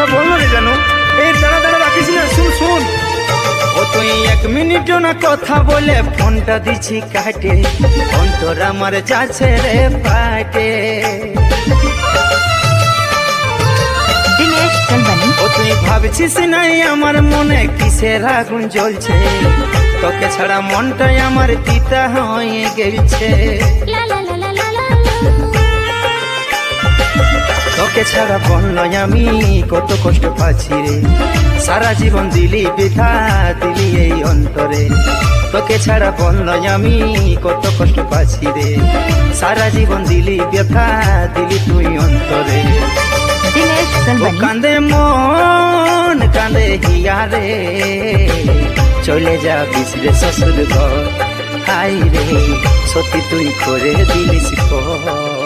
কথা বললো রে জানো। এই দাঁড়া দাঁড়া রাখিস না, শুন শুন। ও তুই 1 মিনিট না কথা বলে ফোনটা দিছি কাটে, অন্তর আমার যাচ্ছে রে পাটে। दिनेश चंदनी ও তুই ভাবছিস নাই আমার মনে কিসের আগুন জ্বলছে, তোকে ছাড়া মনটাই আমার তিতা হয়ে গেছে। তোকে ছাড়া বলল আমি কত কষ্ট পাচ্ছি রে, সারা জীবন দিলি বৃথা দিলি এই অন্তরে। তোকে ছাড়া বলল আমি কত কষ্ট পাচ্ছি রে, সারা জীবন দিলি ব্যথা দিলি তুই অন্তরে। दिनेश ও चंदनी কান্দে মন কান্দে হিয়া রে, চলে যাবিস রে শ্বশুর ঘর। হাই রে সত্যি তুই করে দিলিস ঘর।